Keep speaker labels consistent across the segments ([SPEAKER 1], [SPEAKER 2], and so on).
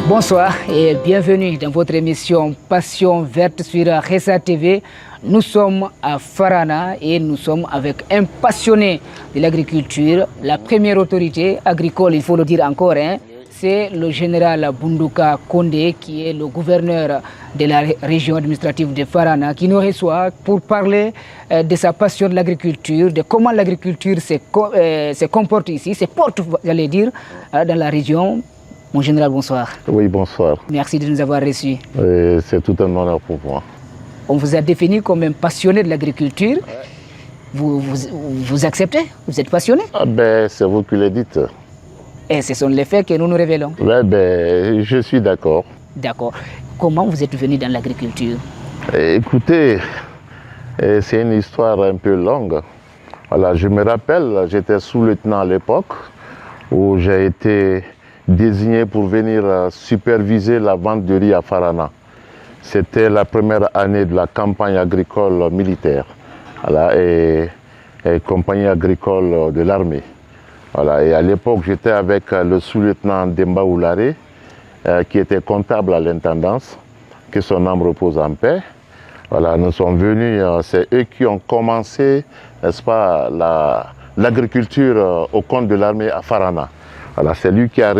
[SPEAKER 1] Bonsoir et bienvenue dans votre émission Passion Verte sur Ressa TV. Nous sommes à Farana et nous sommes avec un passionné de l'agriculture, la première autorité agricole, il faut le dire encore, c'est le général Boundouka Kondé qui est le gouverneur de la région administrative de Farana qui nous reçoit pour parler de sa passion de l'agriculture, de comment l'agriculture se comporte ici, se porte, j'allais dire, dans la région. Mon général, bonsoir.
[SPEAKER 2] Oui, bonsoir.
[SPEAKER 1] Merci de nous avoir reçus.
[SPEAKER 2] C'est tout un honneur pour moi.
[SPEAKER 1] On vous a défini comme un passionné de l'agriculture. Vous acceptez? Vous êtes passionné?
[SPEAKER 2] C'est vous qui le dites.
[SPEAKER 1] Et ce sont les faits que nous nous révélons.
[SPEAKER 2] Je suis d'accord.
[SPEAKER 1] D'accord. Comment vous êtes venu dans l'agriculture?
[SPEAKER 2] Écoutez, c'est une histoire un peu longue. Voilà, je me rappelle, j'étais sous-lieutenant à l'époque où j'ai été désigné pour venir superviser la vente de riz à Farana. C'était la première année de la campagne agricole militaire, voilà, et compagnie agricole de l'armée. Voilà, et à l'époque, j'étais avec le sous-lieutenant Demba Oulare, qui était comptable à l'intendance, que son âme repose en paix. Voilà, nous sommes venus, c'est eux qui ont commencé, n'est-ce pas, l'agriculture au compte de l'armée à Farana. Voilà, c'est lui qui a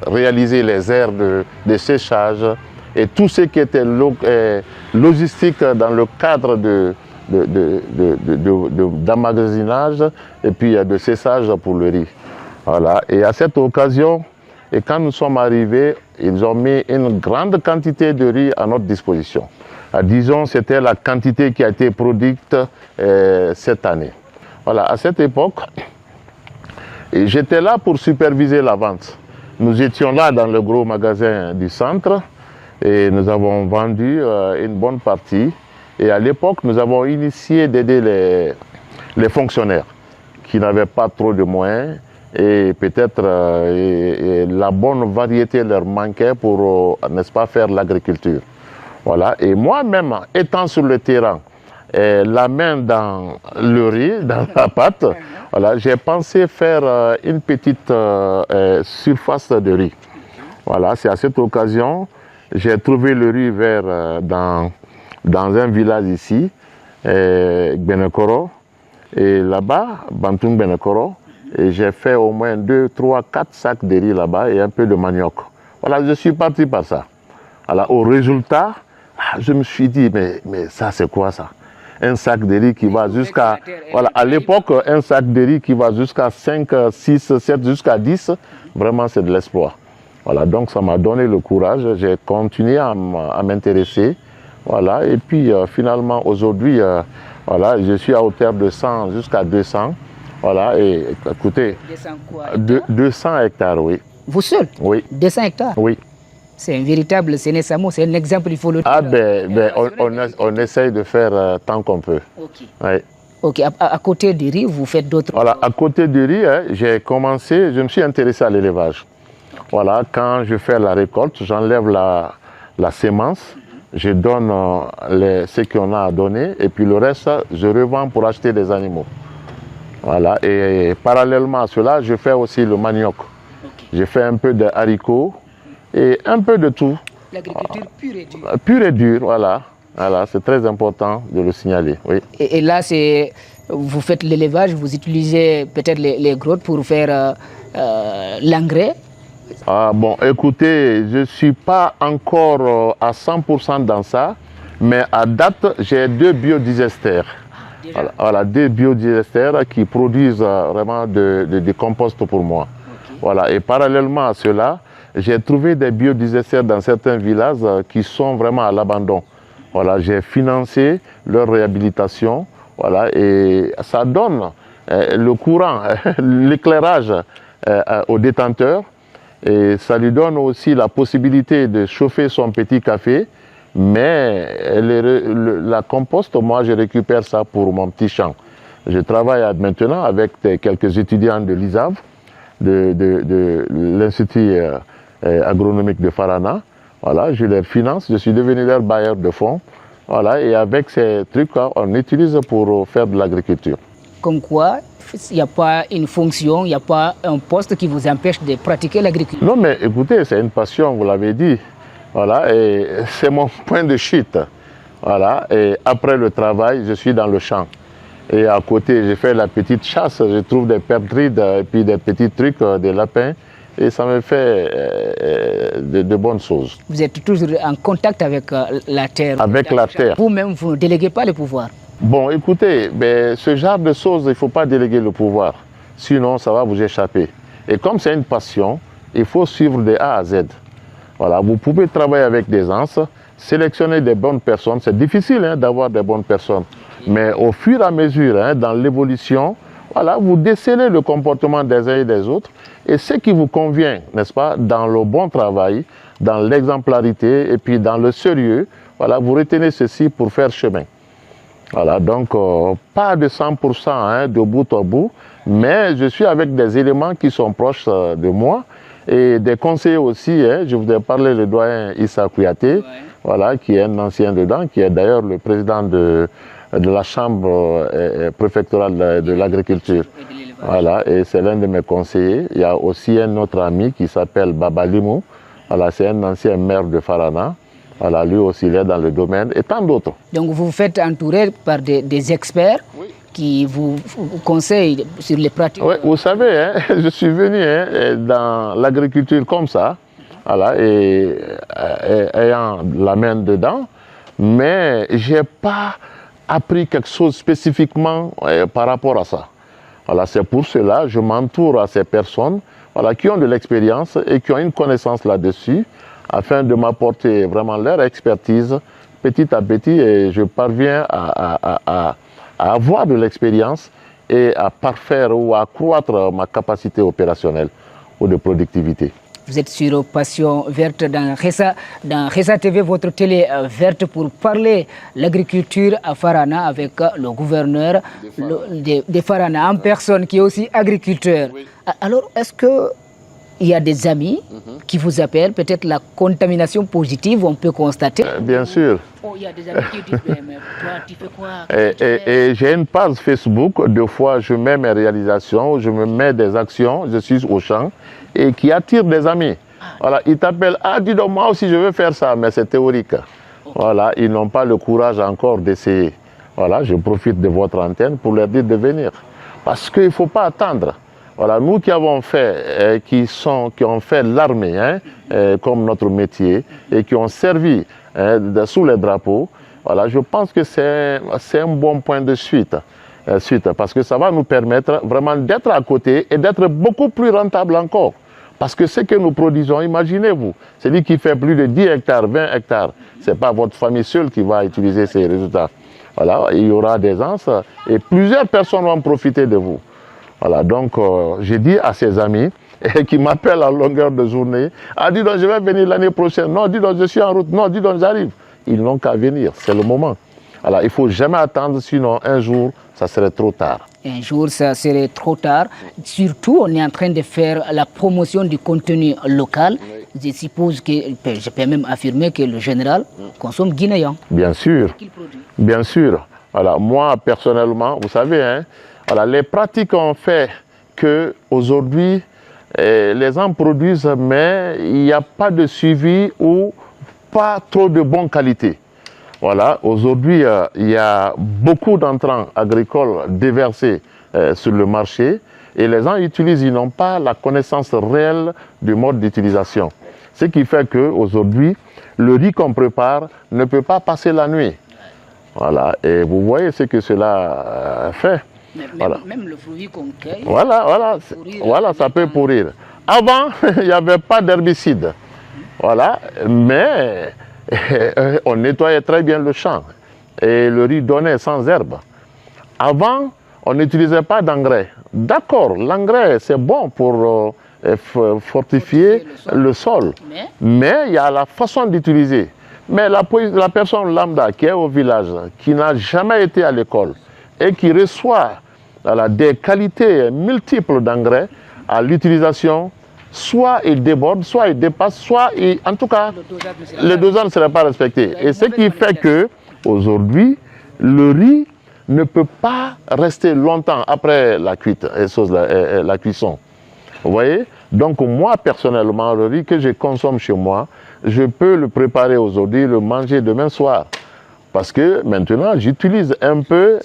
[SPEAKER 2] réalisé les aires de séchage et tout ce qui était logistique dans le cadre d'emmagasinage et puis de séchage pour le riz. Voilà. Et à cette occasion, et quand nous sommes arrivés, ils ont mis une grande quantité de riz à notre disposition. Disons, c'était la quantité qui a été produite cette année. Voilà, à cette époque, et j'étais là pour superviser la vente. Nous étions là dans le gros magasin du centre et nous avons vendu une bonne partie. Et à l'époque, nous avons initié d'aider les fonctionnaires qui n'avaient pas trop de moyens et peut-être la bonne variété leur manquait pour, n'est-ce pas, faire l'agriculture. Voilà. Et moi-même, étant sur le terrain, la main dans le riz, dans la pâte, voilà, j'ai pensé faire une petite surface de riz. Voilà, c'est à cette occasion, j'ai trouvé le riz vert dans un village ici, Benekoro, et là-bas, Bantung Benekoro, et j'ai fait au moins 2, 3, 4 sacs de riz là-bas et un peu de manioc. Voilà, je suis parti par ça. Alors, au résultat, je me suis dit, mais ça c'est quoi ça? Un sac de riz qui va jusqu'à... Voilà, à l'époque, un sac de riz qui va jusqu'à 5, 6, 7, jusqu'à 10, vraiment c'est de l'exploit. Voilà, donc ça m'a donné le courage, j'ai continué à m'intéresser. Voilà, et puis finalement, aujourd'hui, voilà, je suis à hauteur de 100 jusqu'à 200. Voilà, et écoutez,
[SPEAKER 1] 200 quoi?
[SPEAKER 2] 200 hectares, oui.
[SPEAKER 1] Vous seul?
[SPEAKER 2] Oui.
[SPEAKER 1] 200 hectares?
[SPEAKER 2] Oui.
[SPEAKER 1] C'est un véritable Sénésamo, c'est un exemple, il faut le dire.
[SPEAKER 2] On essaye de faire tant qu'on peut.
[SPEAKER 1] Ok.
[SPEAKER 2] Ouais.
[SPEAKER 1] Ok, à côté du riz, vous faites d'autres...
[SPEAKER 2] Voilà, à côté du riz, j'ai commencé, je me suis intéressé à l'élevage. Voilà, quand je fais la récolte, j'enlève la sémence, je donne ce qu'on a à donner, et puis le reste, je revends pour acheter des animaux. Voilà, et parallèlement à cela, je fais aussi le manioc. Okay. Je fais un peu de haricots, et un peu de tout.
[SPEAKER 1] L'agriculture pure et dure.
[SPEAKER 2] Pure et dure, voilà. Voilà, c'est très important de le signaler, oui.
[SPEAKER 1] Et là, vous faites l'élevage, vous utilisez peut-être les grottes pour faire l'engrais?
[SPEAKER 2] Bon, écoutez, je ne suis pas encore à 100% dans ça, mais à date, j'ai 2 biodigesters. Voilà, 2 biodigesters qui produisent vraiment des composts pour moi. Okay. Voilà, et parallèlement à cela, j'ai trouvé des biodigesters dans certains villages qui sont vraiment à l'abandon. Voilà, j'ai financé leur réhabilitation, voilà, et ça donne le courant, l'éclairage aux détenteurs, et ça lui donne aussi la possibilité de chauffer son petit café, mais la compost, moi je récupère ça pour mon petit champ. Je travaille maintenant avec quelques étudiants de l'ISAV, de l'Institut agronomique de Farana. Voilà, je les finance, je suis devenu leur bailleur de fonds. Voilà, et avec ces trucs, on utilise pour faire de l'agriculture.
[SPEAKER 1] comme quoi il n'y a pas une fonction, il n'y a pas un poste qui vous empêche de pratiquer l'agriculture.
[SPEAKER 2] Non, mais écoutez, c'est une passion, vous l'avez dit. Voilà, et c'est mon point de chute. Voilà, et après le travail, je suis dans le champ. Et à côté, je fais la petite chasse, je trouve des perdrix et puis des petits trucs, des lapins. Et ça me fait de bonnes choses.
[SPEAKER 1] Vous êtes toujours en contact avec la terre.
[SPEAKER 2] Avec la terre.
[SPEAKER 1] Vous-même, vous ne déléguez pas le pouvoir.
[SPEAKER 2] Bon, écoutez, ce genre de choses, il ne faut pas déléguer le pouvoir. Sinon, ça va vous échapper. Et comme c'est une passion, il faut suivre de A à Z. Voilà, vous pouvez travailler avec des gens, sélectionner des bonnes personnes. C'est difficile d'avoir des bonnes personnes. Mais au fur et à mesure, dans l'évolution, voilà, vous décelez le comportement des uns et des autres. Et ce qui vous convient, n'est-ce pas, dans le bon travail, dans l'exemplarité et puis dans le sérieux, voilà, vous retenez ceci pour faire chemin. Voilà, donc pas de 100% de bout à bout, mais je suis avec des éléments qui sont proches de moi et des conseillers aussi. Je vous ai parlé du doyen Issa Kouyaté, voilà, qui est un ancien dedans, qui est d'ailleurs le président de la chambre préfectorale de l'agriculture. Voilà, et c'est l'un de mes conseillers. Il y a aussi un autre ami qui s'appelle Baba Limou. Voilà, c'est un ancien maire de Farana. Voilà, lui aussi, il est dans le domaine, et tant d'autres.
[SPEAKER 1] Donc vous vous faites entourer par des experts qui vous conseillent sur les pratiques.
[SPEAKER 2] Oui, vous savez, je suis venu dans l'agriculture comme ça, voilà, et ayant la main dedans, mais je n'ai pas appris quelque chose spécifiquement par rapport à ça. Voilà, c'est pour cela que je m'entoure à ces personnes, voilà, qui ont de l'expérience et qui ont une connaissance là-dessus, afin de m'apporter vraiment leur expertise petit à petit, et je parviens à avoir de l'expérience et à parfaire ou à accroître ma capacité opérationnelle ou de productivité.
[SPEAKER 1] Vous êtes sur Passion Verte dans Ressa TV, votre télé verte, pour parler l'agriculture à Farana avec le gouverneur de Farana en personne qui est aussi agriculteur. Oui. Alors, est-ce qu'il y a des amis qui vous appellent, peut-être la contamination positive, on peut constater?
[SPEAKER 2] Bien sûr.
[SPEAKER 1] Oh, il y a des amis qui disent, mais toi, tu fais quoi?
[SPEAKER 2] Et j'ai une page Facebook, deux fois je mets mes réalisations, je me mets des actions, je suis au champ, et qui attire des amis. Voilà, ils t'appellent, ah dis donc moi aussi je veux faire ça, mais c'est théorique. Voilà, ils n'ont pas le courage encore d'essayer. Voilà, je profite de votre antenne pour leur dire de venir. Parce qu'il ne faut pas attendre. Voilà, nous qui avons fait, qui ont fait l'armée comme notre métier et qui ont servi sous les drapeaux, voilà, je pense que c'est un bon point de suite, parce que ça va nous permettre vraiment d'être à côté et d'être beaucoup plus rentable encore. Parce que ce que nous produisons, imaginez-vous, celui qui fait plus de 10 hectares, 20 hectares, ce n'est pas votre famille seule qui va utiliser ces résultats. Voilà, il y aura des gens et plusieurs personnes vont profiter de vous. Voilà, donc j'ai dit à ses amis qui m'appellent à longueur de journée, ah dis donc je vais venir l'année prochaine, non dis donc je suis en route, non dis donc j'arrive. Ils n'ont qu'à venir, c'est le moment. Alors il ne faut jamais attendre, sinon un jour ça serait trop tard.
[SPEAKER 1] Un jour ça serait trop tard. Surtout on est en train de faire la promotion du contenu local. Je suppose que, je peux même affirmer que le général consomme guinéen.
[SPEAKER 2] Bien sûr, bien sûr. Voilà, moi personnellement, vous savez, voilà, les pratiques ont fait qu'aujourd'hui, les gens produisent, mais il n'y a pas de suivi ou pas trop de bonne qualité. Voilà, aujourd'hui, il y a beaucoup d'entrants agricoles déversés sur le marché et les gens utilisent, ils n'ont pas la connaissance réelle du mode d'utilisation. Ce qui fait qu'aujourd'hui, le riz qu'on prépare ne peut pas passer la nuit. Voilà, et vous voyez ce que cela fait.
[SPEAKER 1] Même le fruit qu'on cueille,
[SPEAKER 2] voilà, ça peut pourrir. Avant, il n'y avait pas d'herbicide. Voilà, mais on nettoyait très bien le champ et le riz donnait sans herbe. Avant, on n'utilisait pas d'engrais. D'accord, l'engrais c'est bon pour fortifier le sol, mais il y a la façon d'utiliser. Mais la personne lambda qui est au village, qui n'a jamais été à l'école et qui reçoit des qualités multiples d'engrais à l'utilisation, soit il déborde, soit il dépasse, soit en tout cas, le dosage ne serait pas respecté. Et ce qui fait qu'aujourd'hui, le riz ne peut pas rester longtemps après la cuisson. Vous voyez? Donc moi, personnellement, le riz que je consomme chez moi, je peux le préparer aujourd'hui, le manger demain soir. Parce que maintenant, j'utilise un peu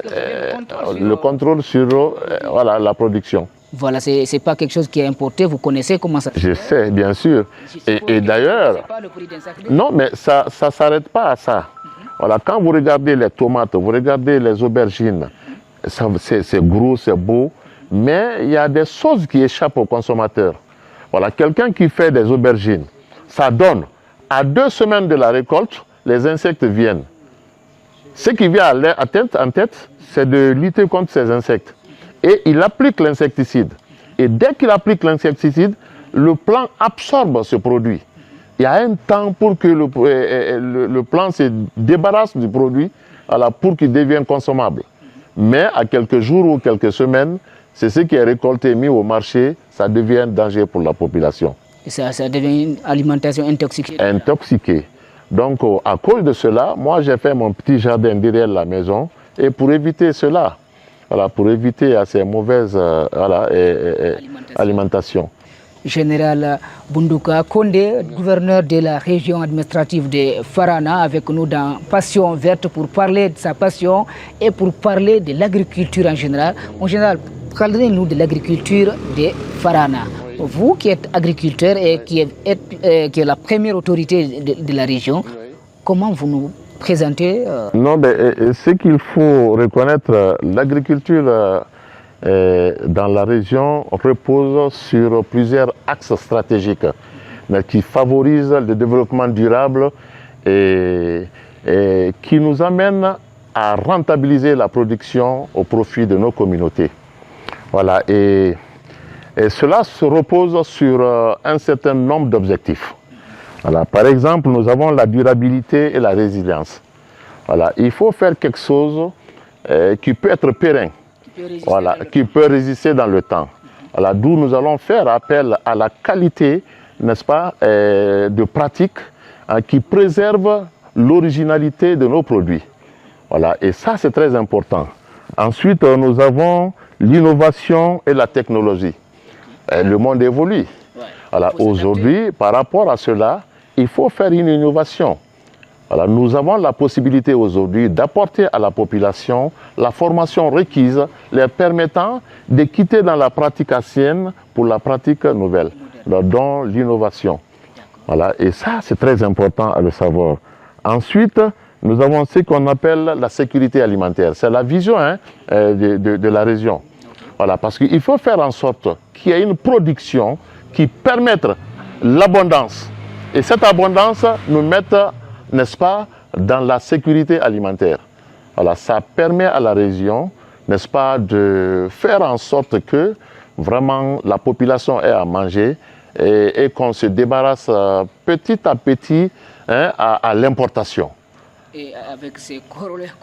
[SPEAKER 2] le contrôle sur voilà, la production.
[SPEAKER 1] Voilà, ce n'est pas quelque chose qui est importé, vous connaissez comment ça se fait?
[SPEAKER 2] Je sais, bien sûr. Et d'ailleurs, non, mais ça ne s'arrête pas à ça. Voilà, quand vous regardez les tomates, vous regardez les aubergines, c'est gros, c'est beau, mais il y a des choses qui échappent aux consommateurs. Voilà, quelqu'un qui fait des aubergines, ça donne, à 2 semaines de la récolte, les insectes viennent. Ce qui vient en tête, c'est de lutter contre ces insectes. Et il applique l'insecticide. Et dès qu'il applique l'insecticide, le plant absorbe ce produit. Il y a un temps pour que le plant se débarrasse du produit pour qu'il devienne consommable. Mais à quelques jours ou quelques semaines, c'est ce qui est récolté et mis au marché, ça devient un danger pour la population.
[SPEAKER 1] Et ça devient une alimentation intoxiquée.
[SPEAKER 2] Intoxiquée. Donc à cause de cela, moi j'ai fait mon petit jardin derrière la maison et pour éviter cela, voilà, pour éviter ces mauvaises alimentation.
[SPEAKER 1] Général Boundouka Kondé, gouverneur de la région administrative de Farana, avec nous dans Passion Verte pour parler de sa passion et pour parler de l'agriculture en général. En général, parlez-nous de l'agriculture de Farana. Vous qui êtes agriculteur et qui êtes la première autorité de la région, comment vous nous présentez
[SPEAKER 2] Non, mais ce qu'il faut reconnaître, l'agriculture dans la région repose sur plusieurs axes stratégiques qui favorisent le développement durable et qui nous amènent à rentabiliser la production au profit de nos communautés. Voilà, et cela se repose sur un certain nombre d'objectifs. Voilà, par exemple, nous avons la durabilité et la résilience. Voilà, il faut faire quelque chose qui peut être pérenne. Voilà, qui peut résister dans le temps. Voilà, d'où nous allons faire appel à la qualité, n'est-ce pas, de pratiques qui préservent l'originalité de nos produits. Voilà, et ça c'est très important. Ensuite, nous avons l'innovation et la technologie. Le monde évolue. Voilà, aujourd'hui, par rapport à cela, il faut faire une innovation. Voilà, nous avons la possibilité aujourd'hui d'apporter à la population la formation requise, leur permettant de quitter dans la pratique ancienne pour la pratique nouvelle, dont l'innovation. Voilà, et ça, c'est très important à le savoir. Ensuite, nous avons ce qu'on appelle la sécurité alimentaire. C'est la vision de la région. Voilà, parce qu'il faut faire en sorte qu'il y ait une production qui permette l'abondance. Et cette abondance nous mette, n'est-ce pas, dans la sécurité alimentaire. Voilà, ça permet à la région, n'est-ce pas, de faire en sorte que vraiment la population ait à manger et qu'on se débarrasse petit à petit à l'importation.
[SPEAKER 1] Et avec ces corollaires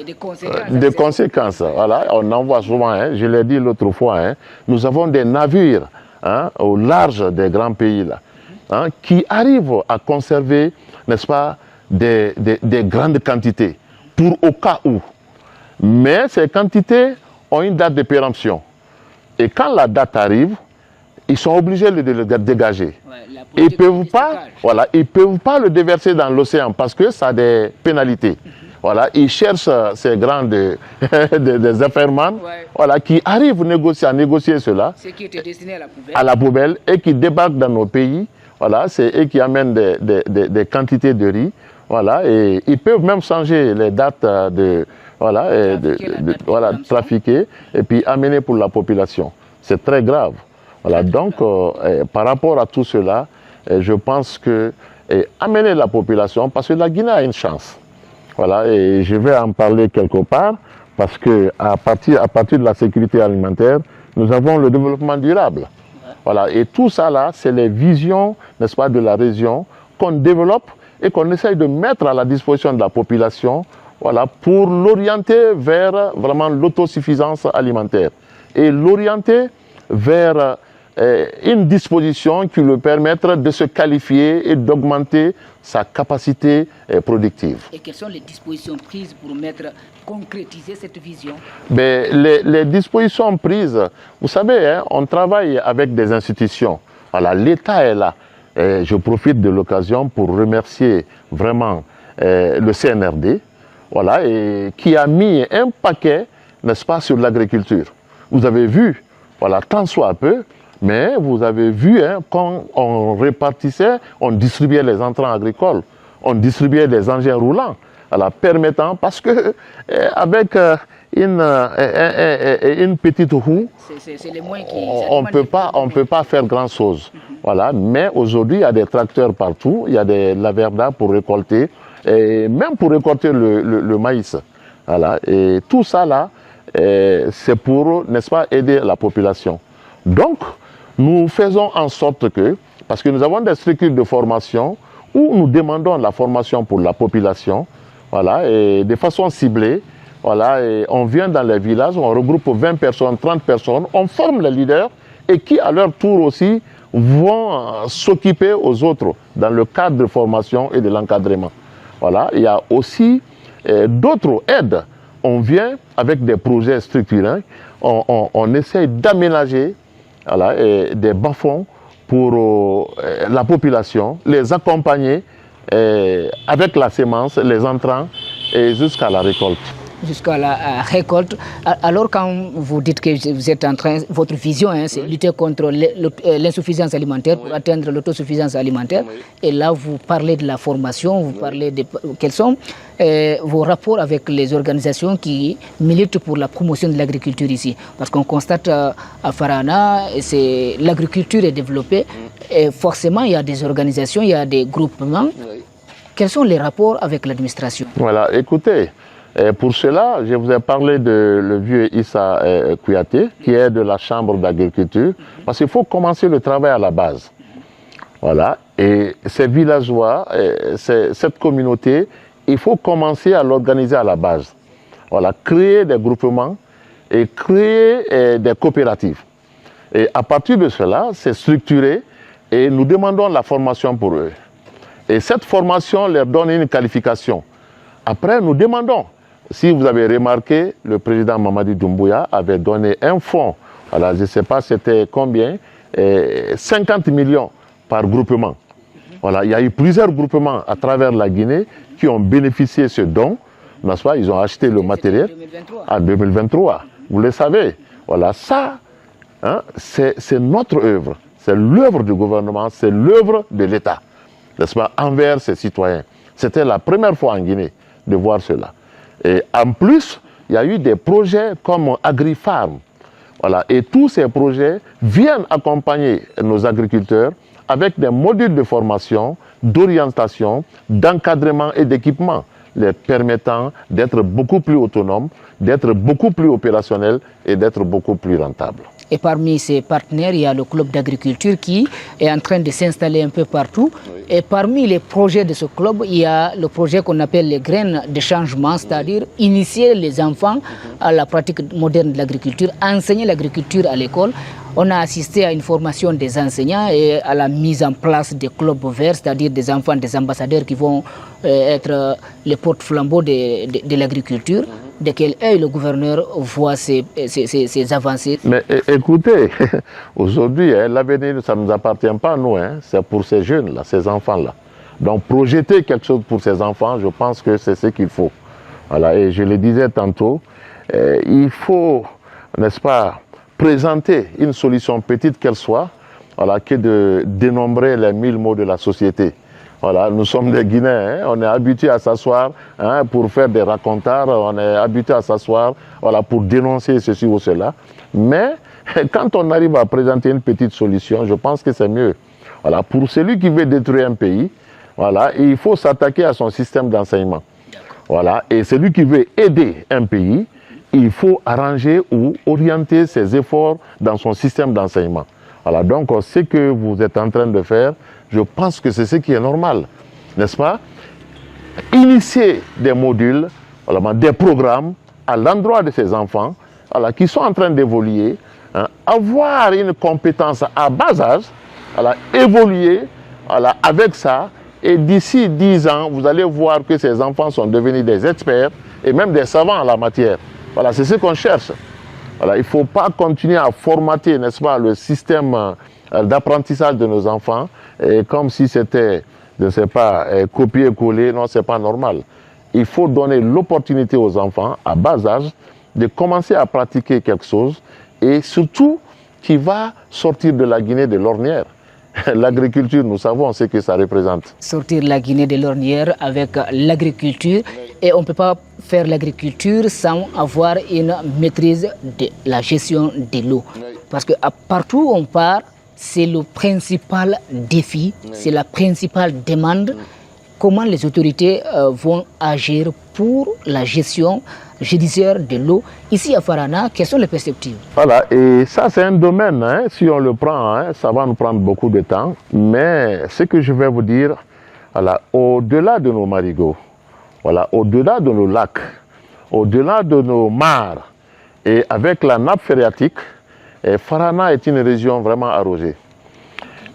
[SPEAKER 1] des conséquences.
[SPEAKER 2] Des conséquences, voilà, on en voit souvent, je l'ai dit l'autre fois, nous avons des navires au large des grands pays là, qui arrivent à conserver, n'est-ce pas, des grandes quantités, pour au cas où. Mais ces quantités ont une date de péremption. Et quand la date arrive, ils sont obligés de le dégager. Ouais, ils ne peuvent pas le déverser dans l'océan parce que ça a des pénalités. Voilà, ils cherchent ces grands des affairements, voilà, qui arrivent à négocier cela
[SPEAKER 1] ce qui était destiné
[SPEAKER 2] à la poubelle et qui débarquent dans nos pays. Voilà, c'est eux qui amènent des quantités de riz. Voilà, et ils peuvent même changer les dates trafiquer et puis amener pour la population. C'est très grave. Voilà, donc par rapport à tout cela, je pense que amener la population, parce que la Guinée a une chance. Voilà, et je vais en parler quelque part, parce que à partir de la sécurité alimentaire, nous avons le développement durable. Voilà, et tout ça là, c'est les visions, n'est-ce pas, de la région qu'on développe et qu'on essaye de mettre à la disposition de la population, voilà, pour l'orienter vers vraiment l'autosuffisance alimentaire et l'orienter vers une disposition qui lui permette de se qualifier et d'augmenter sa capacité productive.
[SPEAKER 1] Et quelles sont les dispositions prises pour concrétiser cette vision?
[SPEAKER 2] Les dispositions prises, vous savez, hein, on travaille avec des institutions. Voilà, l'État est là. Et je profite de l'occasion pour remercier vraiment le CNRD, voilà, et qui a mis un paquet, n'est-ce pas, sur l'agriculture. Vous avez vu, voilà, tant soit peu, mais vous avez vu, hein, quand on répartissait, on distribuait les intrants agricoles, on distribuait des engins roulants, voilà, permettant, parce que avec une petite roue, on ne peut pas faire grand-chose. Voilà, mais aujourd'hui, il y a des tracteurs partout, il y a des laverdas pour récolter, et même pour récolter le maïs. Voilà, et tout ça là, c'est pour, n'est-ce pas, aider la population. Donc, nous faisons en sorte que, parce que nous avons des structures de formation où nous demandons la formation pour la population, voilà, et de façon ciblée, voilà, et on vient dans les villages, on regroupe 20 personnes, 30 personnes, on forme les leaders et qui à leur tour aussi vont s'occuper aux autres dans le cadre de formation et de l'encadrement. Voilà, il y a aussi d'autres aides. On vient avec des projets structurants, on essaye d'aménager, voilà, des bas-fonds pour la population, les accompagner avec la semence, les intrants et jusqu'à la récolte.
[SPEAKER 1] Jusqu'à la récolte. Alors quand vous dites que vous êtes en train, votre vision, hein, c'est lutter contre l'insuffisance alimentaire pour atteindre l'autosuffisance alimentaire. Et là, vous parlez de la formation, vous parlez de quels sont vos rapports avec les organisations qui militent pour la promotion de l'agriculture ici. Parce qu'on constate à Farana, l'agriculture est développée et forcément il y a des organisations, il y a des groupements. Quels sont les rapports avec l'administration?
[SPEAKER 2] Voilà, écoutez, pour cela, je vous ai parlé de le vieux Issa Kouyaté, qui est de la Chambre d'agriculture, parce qu'il faut commencer le travail à la base. Voilà, et ces villageois, cette communauté, il faut commencer à l'organiser à la base. Voilà, créer des groupements et créer des coopératives. Et à partir de cela, c'est structuré et nous demandons la formation pour eux. Et cette formation leur donne une qualification. Après, nous demandons, si vous avez remarqué, le président Mamadi Doumbouya avait donné un fonds, alors je ne sais pas c'était combien, 50 millions par groupement. Voilà, il y a eu plusieurs groupements à travers la Guinée qui ont bénéficié de ce don, n'est-ce pas? Ils ont acheté le matériel en 2023. Vous le savez, voilà, ça, hein, c'est notre œuvre, c'est l'œuvre du gouvernement, c'est l'œuvre de l'État, n'est-ce pas, envers ses citoyens. C'était la première fois en Guinée de voir cela. Et en plus, il y a eu des projets comme AgriFarm. Voilà, et tous ces projets viennent accompagner nos agriculteurs avec des modules de formation, d'orientation, d'encadrement et d'équipement, les permettant d'être beaucoup plus autonomes, d'être beaucoup plus opérationnels et d'être beaucoup plus rentables.
[SPEAKER 1] Et parmi ces partenaires, il y a le club d'agriculture qui est en train de s'installer un peu partout. Oui. Et parmi les projets de ce club, il y a le projet qu'on appelle les graines de changement, c'est-à-dire initier les enfants à la pratique moderne de l'agriculture, enseigner l'agriculture à l'école. On a assisté à une formation des enseignants et à la mise en place des clubs verts, c'est-à-dire des enfants, des ambassadeurs qui vont être les porte-flambeaux de l'agriculture. De quel œil le gouverneur voit ces avancées?
[SPEAKER 2] Mais écoutez, aujourd'hui, hein, l'avenir, ça ne nous appartient pas à nous, hein, c'est pour ces jeunes-là, ces enfants-là. Donc projeter quelque chose pour ces enfants, je pense que c'est ce qu'il faut. Voilà, et je le disais tantôt, il faut, n'est-ce pas, présenter une solution petite qu'elle soit, voilà, que de dénombrer les 1000 maux de la société. Voilà, nous sommes des Guinéens, hein, on est habitués à s'asseoir, hein, pour faire des racontards, on est habitués à s'asseoir, voilà, pour dénoncer ceci ou cela. Mais quand on arrive à présenter une petite solution, je pense que c'est mieux. Voilà, pour celui qui veut détruire un pays, voilà, il faut s'attaquer à son système d'enseignement. Voilà, et celui qui veut aider un pays, il faut arranger ou orienter ses efforts dans son système d'enseignement. Voilà, donc ce que vous êtes en train de faire, je pense que c'est ce qui est normal, n'est-ce pas? Initier des modules, voilà, des programmes à l'endroit de ces enfants, voilà, qui sont en train d'évoluer, hein, avoir une compétence à bas âge, voilà, évoluer voilà, avec ça, et d'ici 10 ans, vous allez voir que ces enfants sont devenus des experts et même des savants en la matière. Voilà, c'est ce qu'on cherche. Voilà, il ne faut pas continuer à formater, n'est-ce pas, le système d'apprentissage de nos enfants comme si c'était, je ne sais pas, copier-coller. Non, ce n'est pas normal. Il faut donner l'opportunité aux enfants, à bas âge, de commencer à pratiquer quelque chose et surtout qui va sortir de la Guinée de l'ornière. L'agriculture, nous savons ce que ça représente.
[SPEAKER 1] Sortir la Guinée de l'ornière avec l'agriculture. Et on ne peut pas faire l'agriculture sans avoir une maîtrise de la gestion de l'eau. Parce que partout où on part, c'est le principal défi, c'est la principale demande. Comment les autorités vont agir pour la gestion judiciaire de l'eau. Ici à Farana, quelles sont les perspectives? Voilà,
[SPEAKER 2] et ça c'est un domaine, hein, si on le prend, hein, ça va nous prendre beaucoup de temps. Mais ce que je vais vous dire, voilà, au-delà de nos marigots, voilà, au-delà de nos lacs, au-delà de nos mares, et avec la nappe phréatique, Farana est une région vraiment arrosée.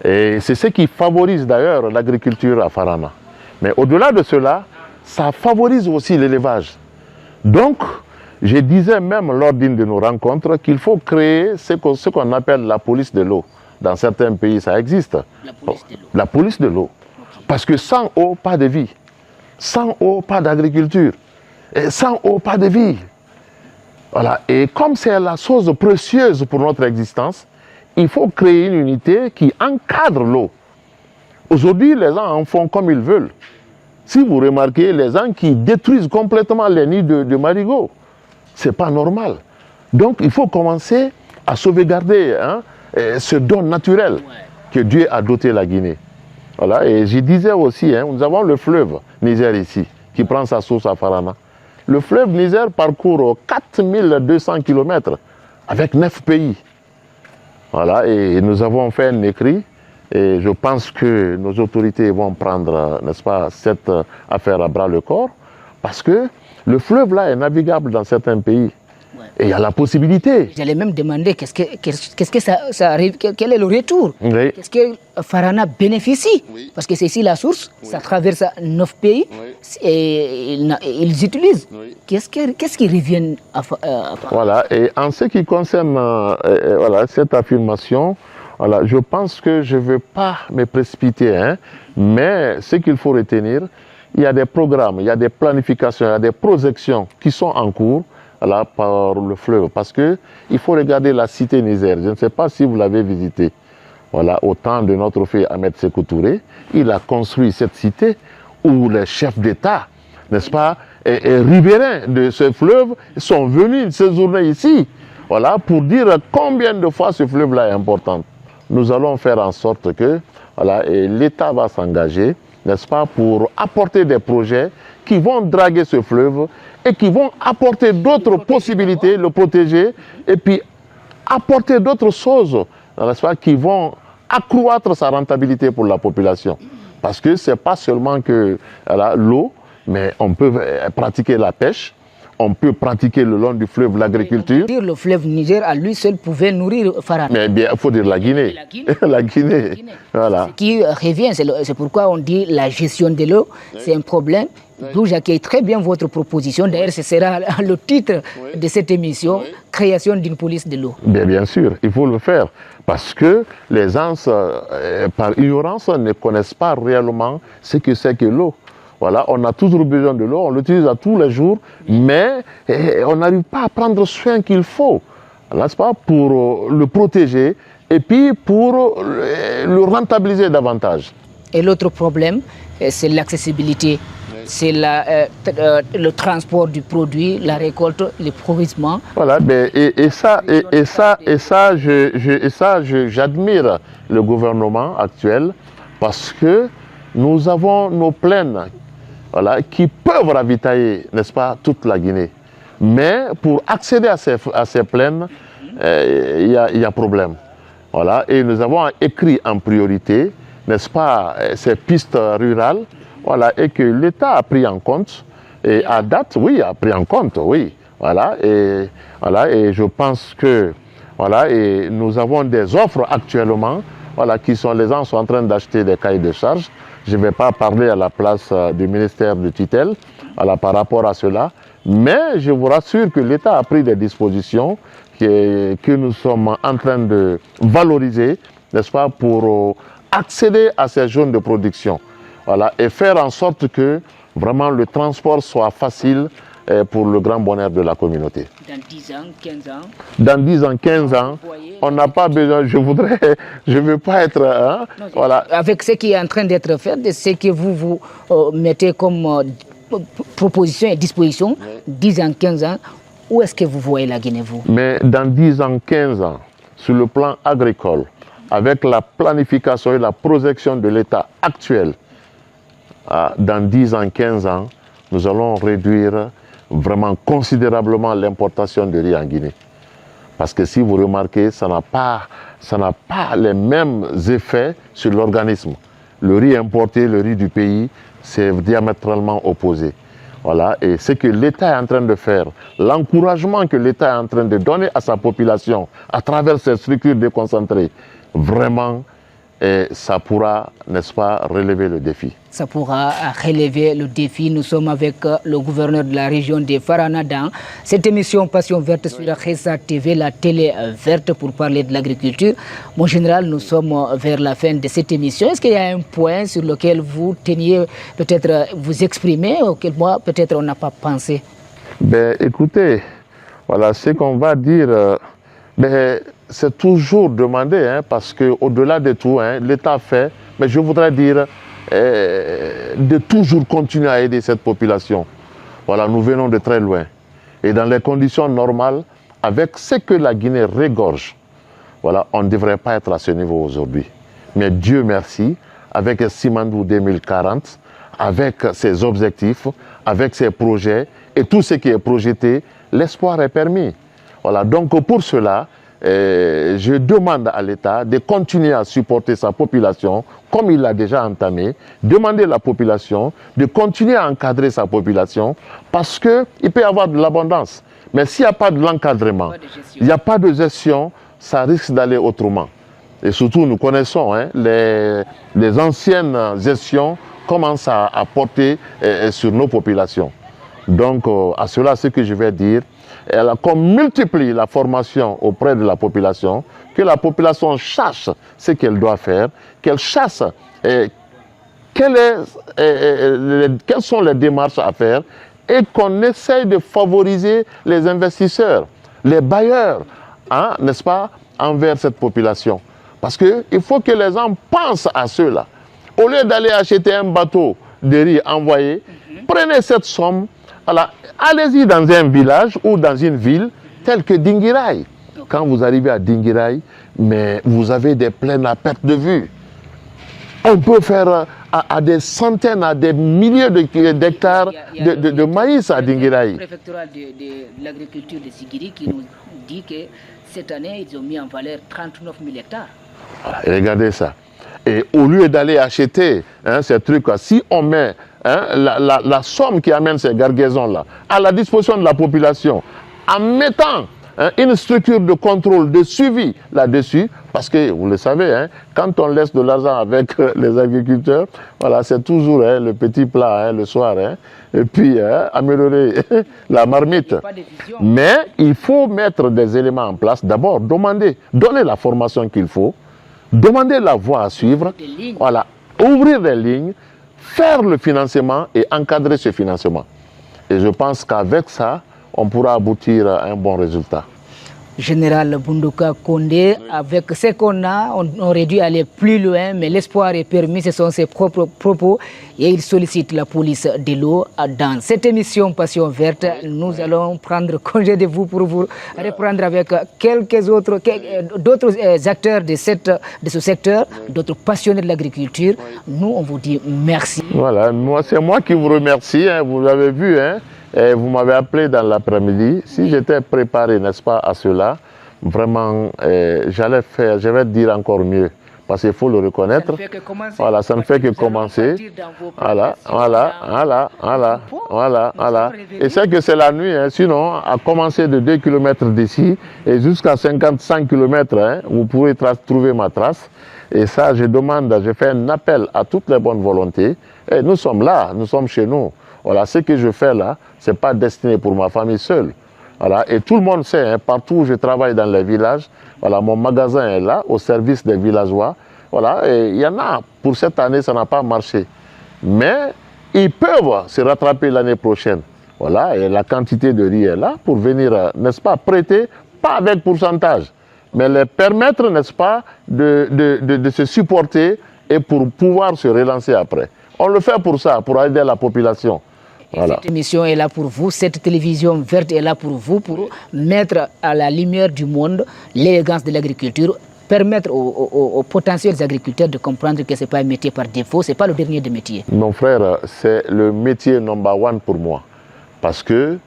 [SPEAKER 2] Et c'est ce qui favorise d'ailleurs l'agriculture à Farana. Mais au-delà de cela, ça favorise aussi l'élevage. Donc, je disais même lors d'une de nos rencontres qu'il faut créer ce qu'on appelle la police de l'eau. Dans certains pays, ça existe. La police de l'eau. Okay. Parce que sans eau, pas de vie. Sans eau, pas d'agriculture. Et sans eau, pas de vie. Voilà. Et comme c'est la chose précieuse pour notre existence, il faut créer une unité qui encadre l'eau. Aujourd'hui, les gens en font comme ils veulent. Si vous remarquez, les gens qui détruisent complètement les nids de marigots, ce n'est pas normal. Donc, il faut commencer à sauvegarder ce don naturel que Dieu a doté la Guinée. Voilà. Et je disais aussi, nous avons le fleuve Niger ici, qui prend sa source à Farana. Le fleuve Niger parcourt 4200 km avec 9 pays. Voilà. Et nous avons fait un écrit. Et je pense que nos autorités vont prendre, n'est-ce pas, cette affaire à bras le corps, parce que le fleuve là est navigable dans certains pays. Ouais. Et il y a la possibilité.
[SPEAKER 1] J'allais même demander qu'est-ce que ça arrive, quel est le retour, oui. Qu'est-ce que Farana bénéficie, oui. Parce que c'est ici la source, oui. Ça traverse 9 pays, oui. Et ils utilisent. Oui. Qu'est-ce qui revient à Farana?
[SPEAKER 2] Voilà, et en ce qui concerne voilà, cette affirmation, voilà, je pense que je ne veux pas me précipiter, mais ce qu'il faut retenir, il y a des programmes, il y a des planifications, il y a des projections qui sont en cours là, par le fleuve. Parce qu'il faut regarder la cité Niger. Je ne sais pas si vous l'avez visité. Voilà, au temps de notre frère Ahmed Sékou Touré, il a construit cette cité où les chefs d'État, n'est-ce pas, et riverains de ce fleuve sont venus séjourner ici. Voilà, pour dire combien de fois ce fleuve-là est important. Nous allons faire en sorte que voilà, l'État va s'engager, n'est-ce pas, pour apporter des projets qui vont draguer ce fleuve et qui vont apporter d'autres possibilités, le protéger, et puis apporter d'autres choses, n'est-ce pas, qui vont accroître sa rentabilité pour la population. Parce que ce n'est pas seulement que voilà, l'eau, mais on peut pratiquer la pêche. On peut pratiquer le long du fleuve l'agriculture.
[SPEAKER 1] Le fleuve Niger à lui seul pouvait nourrir Farana.
[SPEAKER 2] Mais bien, il faut dire la Guinée. La Guinée. Voilà.
[SPEAKER 1] Ce qui revient, c'est pourquoi on dit la gestion de l'eau, c'est un problème. D'où j'accueille très bien votre proposition. D'ailleurs, ce sera le titre de cette émission, création d'une police de l'eau.
[SPEAKER 2] Bien sûr, il faut le faire. Parce que les gens, par ignorance, ne connaissent pas réellement ce que c'est que l'eau. Voilà, on a toujours besoin de l'eau, on l'utilise à tous les jours, mais on n'arrive pas à prendre soin qu'il faut, n'est-ce pas, pour le protéger et puis pour le rentabiliser davantage.
[SPEAKER 1] Et l'autre problème, c'est l'accessibilité, c'est le transport du produit, la récolte, le provisionnement.
[SPEAKER 2] Voilà, j'admire le gouvernement actuel parce que nous avons nos plaines. Voilà, qui peuvent ravitailler, n'est-ce pas, toute la Guinée. Mais pour accéder à ces plaines, il y a problème. Voilà, et nous avons écrit en priorité, n'est-ce pas, ces pistes rurales, voilà, et que l'État a pris en compte. Et à date, oui, a pris en compte, oui. Voilà, et je pense que Voilà, et nous avons des offres actuellement, voilà, les gens sont en train d'acheter des cahiers de charges. Je ne vais pas parler à la place du ministère de tutelle, voilà, par rapport à cela, mais je vous rassure que l'État a pris des dispositions que nous sommes en train de valoriser, n'est-ce pas, pour accéder à ces zones de production, voilà, et faire en sorte que vraiment le transport soit facile pour le grand bonheur de la communauté.
[SPEAKER 1] Dans 10 ans, 15 ans?
[SPEAKER 2] Dans 10 ans, 15 ans, on n'a pas besoin, je ne veux pas être... Hein,
[SPEAKER 1] non,
[SPEAKER 2] voilà.
[SPEAKER 1] Avec ce qui est en train d'être fait, de ce que vous mettez comme proposition et disposition, 10 ans, 15 ans, où est-ce que vous voyez la Guinée, vous?
[SPEAKER 2] Mais dans 10 ans, 15 ans, sur le plan agricole, avec la planification et la projection de l'État actuel, dans 10 ans, 15 ans, nous allons réduire vraiment considérablement l'importation de riz en Guinée. Parce que si vous remarquez, ça n'a pas les mêmes effets sur l'organisme. Le riz importé, le riz du pays, c'est diamétralement opposé. Voilà, et ce que l'État est en train de faire, l'encouragement que l'État est en train de donner à sa population à travers ces structures déconcentrées, vraiment, ça pourra, n'est-ce pas, relever le défi.
[SPEAKER 1] Ça pourra relever le défi. Nous sommes avec le gouverneur de la région de Farana dans cette émission Passion Verte sur la Ressa TV, la télé verte, pour parler de l'agriculture. Mon général, nous sommes vers la fin de cette émission. Est-ce qu'il y a un point sur lequel vous teniez peut-être vous exprimer, auquel moi peut-être on n'a pas pensé?
[SPEAKER 2] Ben, écoutez, voilà, ce qu'on va dire, c'est toujours demander, hein, parce qu'au-delà de tout, hein, l'État fait, mais je voudrais dire de toujours continuer à aider cette population. Voilà, nous venons de très loin. Et dans les conditions normales, avec ce que la Guinée regorge, voilà, on ne devrait pas être à ce niveau aujourd'hui. Mais Dieu merci, avec Simandou 2040, avec ses objectifs, avec ses projets et tout ce qui est projeté, l'espoir est permis. Voilà, donc pour cela, je demande à l'État de continuer à supporter sa population comme il l'a déjà entamé, demander à la population de continuer à encadrer sa population parce qu'il peut y avoir de l'abondance. Mais s'il n'y a pas de l'encadrement, il n'y a pas de gestion, ça risque d'aller autrement. Et surtout, nous connaissons, hein, les anciennes gestions commencent à porter sur nos populations. Donc, à cela, ce que je vais dire, qu'on multiplie la formation auprès de la population, que la population sache ce qu'elle doit faire, qu'elle sache quelles sont les démarches à faire et qu'on essaye de favoriser les investisseurs, les bailleurs, hein, n'est-ce pas, envers cette population. Parce qu'il faut que les gens pensent à cela. Au lieu d'aller acheter un bateau de riz envoyé, prenez cette somme. Alors, allez-y dans un village ou dans une ville telle que Dinguiraye. Quand vous arrivez à Dinguiraye, mais vous avez des plaines à perte de vue. On peut faire à des centaines, à des milliers d'hectares de maïs à Dinguiraye.
[SPEAKER 1] Le préfectoral de l'agriculture de Sigiri qui nous dit que cette année, ils ont mis en valeur 39 000 hectares.
[SPEAKER 2] Voilà, regardez ça. Et au lieu d'aller acheter, hein, ces trucs-là, si on met, hein, la somme qui amène ces gargaisons-là à la disposition de la population, en mettant, hein, une structure de contrôle, de suivi là-dessus, parce que vous le savez, hein, quand on laisse de l'argent avec les agriculteurs, voilà, c'est toujours, hein, le petit plat, hein, le soir, hein, et puis, hein, améliorer la marmite. Mais il faut mettre des éléments en place. D'abord, donner la formation qu'il faut, demander la voie à suivre, voilà, ouvrir des lignes, faire le financement et encadrer ce financement. Et je pense qu'avec ça, on pourra aboutir à un bon résultat.
[SPEAKER 1] Général Boundouka Condé, avec ce qu'on a, on aurait dû aller plus loin, mais l'espoir est permis, ce sont ses propres propos, et il sollicite la police de l'eau. Dans cette émission Passion Verte, nous allons prendre congé de vous pour vous reprendre avec d'autres acteurs de ce secteur, d'autres passionnés de l'agriculture. Nous, on vous dit merci.
[SPEAKER 2] Voilà, c'est moi qui vous remercie, hein, vous l'avez vu, hein. Et vous m'avez appelé dans l'après-midi. Si j'étais préparé, n'est-ce pas, à cela, vraiment, je vais dire encore mieux. parce qu'il faut le reconnaître. Voilà, ça ne fait que commencer. Voilà. Et c'est que c'est la nuit, hein. Sinon, à commencer de 2 km d'ici et jusqu'à 55 km, hein, vous pourrez trouver ma trace. Et ça, je fais un appel à toutes les bonnes volontés. Et nous sommes là, nous sommes chez nous. Voilà, ce que je fais là, ce n'est pas destiné pour ma famille seule. Voilà, et tout le monde sait, hein, partout où je travaille dans les villages, voilà, mon magasin est là, au service des villageois. Voilà, et il y en a, pour cette année, ça n'a pas marché. Mais ils peuvent se rattraper l'année prochaine. Voilà, et la quantité de riz est là pour venir, n'est-ce pas, prêter, pas avec pourcentage, mais les permettre, n'est-ce pas, de se supporter et pour pouvoir se relancer après. On le fait pour ça, pour aider la population. Voilà.
[SPEAKER 1] Cette émission est là pour vous, cette télévision verte est là pour vous, pour mettre à la lumière du monde l'élégance de l'agriculture, permettre aux potentiels agriculteurs de comprendre que ce n'est pas un métier par défaut, ce n'est pas le dernier des métiers.
[SPEAKER 2] Mon frère, c'est le métier number one pour moi. Parce que,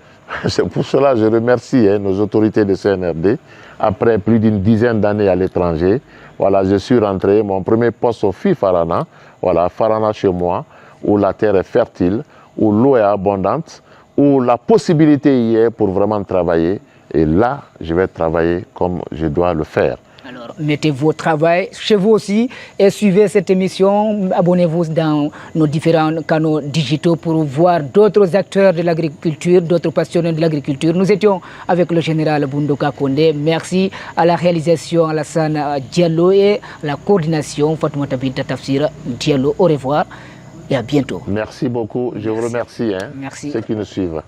[SPEAKER 2] c'est pour cela que je remercie nos autorités de CNRD. Après plus d'une dizaine d'années à l'étranger, voilà, je suis rentré, mon premier poste au Farana, voilà, Farana chez moi, où la terre est fertile, où l'eau est abondante, où la possibilité y est pour vraiment travailler. Et là, je vais travailler comme je dois le faire.
[SPEAKER 1] Alors, mettez-vous au travail chez vous aussi et suivez cette émission. Abonnez-vous dans nos différents canaux digitaux pour voir d'autres acteurs de l'agriculture, d'autres passionnés de l'agriculture. Nous étions avec le général Boundoka Kondé. Merci à la réalisation Alassane Diallo et à la coordination Fatoumata Binta Tafsir Diallo. Au revoir et à bientôt.
[SPEAKER 2] Merci beaucoup. Je vous remercie,
[SPEAKER 1] Merci.
[SPEAKER 2] ceux qui nous suivent.